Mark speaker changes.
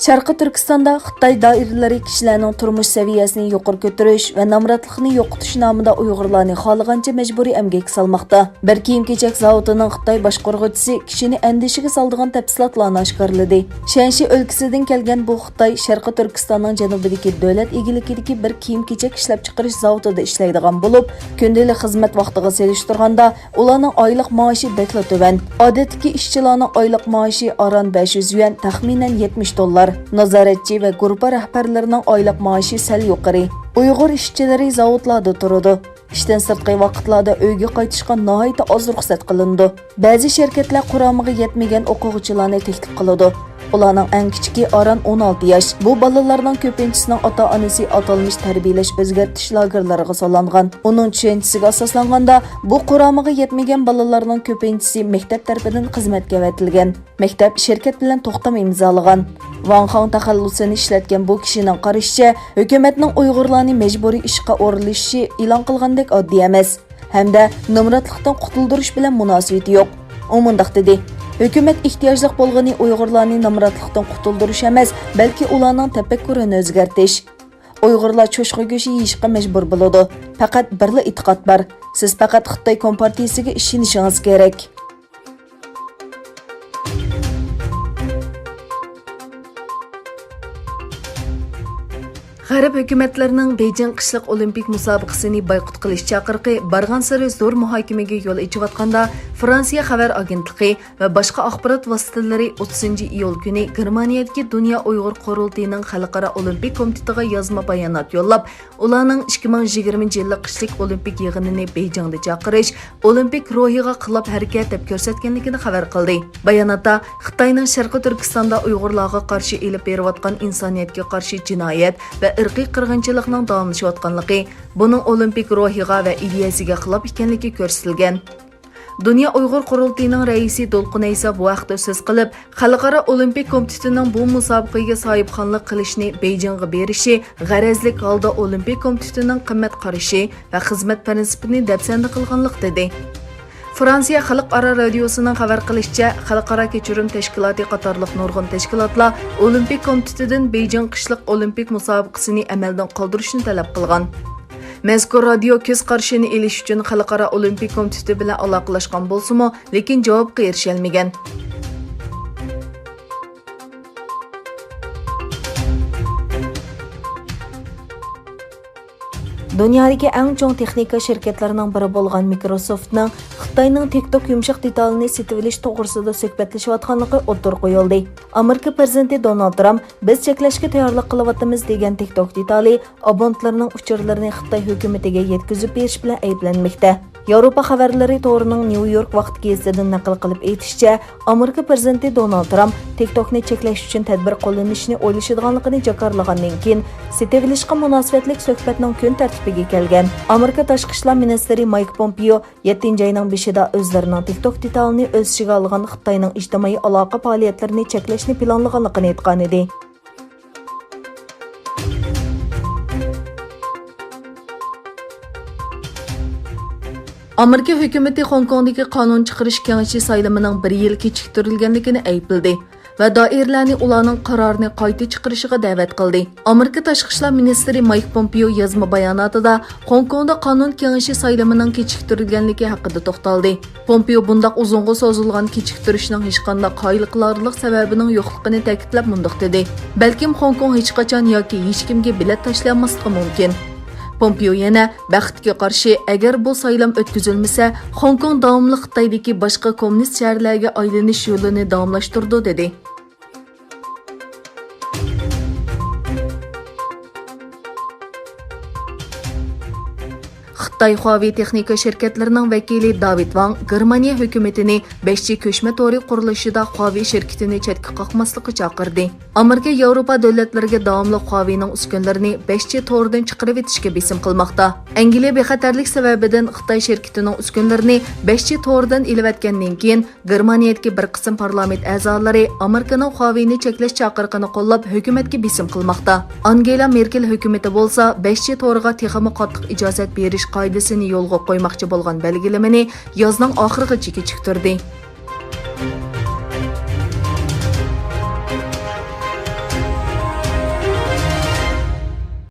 Speaker 1: Sharqi Turkistonda Xitoy doiralari kishilarning turmush saviyasini yuqori ko'tarish va namratlikni yo'qotish nomida Uyg'urlarni xohlagancha majburiy emgak salmoqda. Bir kiyim-kechak zavodining Xitoy boshqaruvchisi kishini andishiga soldigan tafsilotlarni oshkorladi. Shanxi o'lkasidan kelgan bu Xitoy Sharqi Turkistonning janubidagi davlat egiligidagi bir kiyim-kechak ishlab chiqarish zavodida ishlaydigan bo'lib, kundalik xizmat vaqtiga selishtirganda ularning oylik maoshi bekla tuvan. Odatdagi ishchilarning oylik maoshi aron 500 yuan, taxminan $70. Nazoratchi va guruh rahbarlarining oylik maoshi sal yuqori. Uyg'ur ishchilari zavodlarda turadi. İşten sırtqi vaqtlarda uyga qaytishga nihoyat oz ruxsat qilindi. Ba'zi shirkatlar quramiga yetmagan o'quvchilarni taklif qiladi. Ularning eng kichigi aran 16 yosh. Bu bolalarning ko'pinchisining ota-onasi atalmish tarbiyalash o'zgartirish lagerlariga solangan. Uning tushunchasiga asoslanganda, bu quramiga yetmagan bolalarning ko'pinchisi maktab tarafidan xizmatga avatilgan. Maktab shirkat bilan to'xtam imzolagan. Wang Hong taxallusini ishlatgan bu kishining qarashicha, hukumatning Uyg'urlarni majburiy ishga o'rilishi e'lon qilgandek oddiy emas, hamda nomratlikdan qutuldirish bilan munosabati yo'q. U mundaq dedi: Hukumat ehtiyojli bo'lgani Uyg'urlarni nomratlikdan qutuldirish emas, balki ularning tafakkurini o'zgartirish. Uyg'urlar cho'shqa go'shi yeyishga majbur bo'ladi. Faqat birla e'tiqod bor. Siz faqat Xitoy kompartiyasiga ishonishingiz kerak. G'arb hukumatlarining Beijing qishliq olimpik musobaqasini boykot qilish chaqiriqi bargan sari zo'r muhokamaga yo'l ochayotganda, Fransiya xabar agentligi va boshqa axborot vositalari 30-iyul kuni Germaniyadagi Dunyo Uyg'ur qurultayining xalqaro olimpik komitetiga yozma bayonot yo'llab, ularning 2020-yillik qishliq olimpik yig'inini Beijingda chaqirish olimpik ruhiga qilib harakat deb ko'rsatganligini xabar qildi. Bayonotda Xitoyning Sharqi Turkistonda Uyg'urlarga qarshi elib berayotgan insoniyatga qarshi jinoyat va irqiy qirg'inchilikning davomlashayotganligi, buning olimpik ruhiga va ideyasiga xilof ekanligi ko'rsatilgan. Dunyo Uyg'ur qurultayining raisi Dolqun Aysa bu vaqtda so'z qilib, xalqaro olimpik komitetining bu musobaqaga sohibxonlik qilishni Beijingga berishi g'arazlik holda olimpik komitetining qimmat qarashi va xizmat prinsipini dafsanda qilganlik dedi. Fransiya Xalqaro radiosining xabar qilishicha, Xalqaro kechirim tashkiloti qatorliq nurg'un tashkilotlar Olimpik komitetidan Beijing qishliq olimpik musobaqasini amaldan qoldirishni talab qilgan. Mazkur radio ko'z qarashini elish uchun Xalqaro olimpik komiteti bilan aloqalashgan bo'lsa-mu, lekin javobga erisha olmagan. Dunyodagi eng chong texnika shirkatlarining biri bo'lgan Microsoftning Xitoyning TikTok yumshoq detalini sotib olish to'g'risida suhbatlashayotganligi o'tirib qo'yildi. Amerika prezidenti Donald Trump biz cheklashga tayyorlik qilyapmiz degan TikTok detali abonentlarning uchurlarini Xitoy hukumatiga yetkazib berish bilan ayblanmoqda. Yevropa xabarlari to'g'rining New York vaqt gazetidan naql qilib aytishicha, Amerika prezidenti Donald Trump TikTokni cheklash uchun tadbir qo'llanishni o'ylashadiganligini jakarlagandan keyin sotib olishga munosabatlik suhbatning kun tartibiga kelgan. Amerika tashqi ishlar ministri Mike Pompeo 7-oyning 5-ida o'zlarining TikTok detalini o'z ichiga olgan Xitoyning ijtimoiy aloqa faoliyatlarini cheklashni planlaganligini aytgan edi. Amerika hukumati Hong Kongdagi qonun chiqarish kengashi saylamining 1 yil kechiktirilganligini aybladi va doirlarni ularning qarorini qayta chiqarishiga da'vat qildi. Amerika tashqi ishlar ministri Mike Pompeo yozma bayonotida Hong Kongda qonun kengashi saylamining kechiktirilganligi haqida to'xtaldi. Pompeo bundaq uzunga so'zilgan kechiktirishning hech qanday qoyilqilorlik sababining yo'qligini ta'kidlab mundaq dedi. Balkim Hong Kong hech qachon yoki hech kimga bilet tashlamaslig'i mumkin. Pompeo yana baxtga qarshi agar bu saylam o'tkazilmasa, Hong Kong davomli Xitoydagi boshqa kommunist shaharlarga aylanish yo'lini davomlashtirdi dedi. Xitoy Huawei texnika shirkatlarining vakili David Wang Germaniya hukumatini 5G ko'chma to'ri qurilishida Huawei shirkatini chetga qoqmaslikka chaqirdi. Amerika Yevropa davlatlariga davomli Huawei'ning uskunalarini 5G to'ridan chiqarib etishga besim qilmoqda. Angliya bexatarlik sababidan Xitoy shirkatining uskunalarini 5G to'ridan ilayotgandan keyin Germaniyadagi bir qism parlament a'zolari Amerikaning Huawei'ni cheklash chaqiriqini qo'llab hukumatga besim qilmoqda. Angela Merkel hukumati bo'lsa 5G to'riga texnik qattiq ijozat berish qoidasini yo'lga qo'ymoqchi bo'lgan belgilamani yozning oxirigacha kechiktirdi.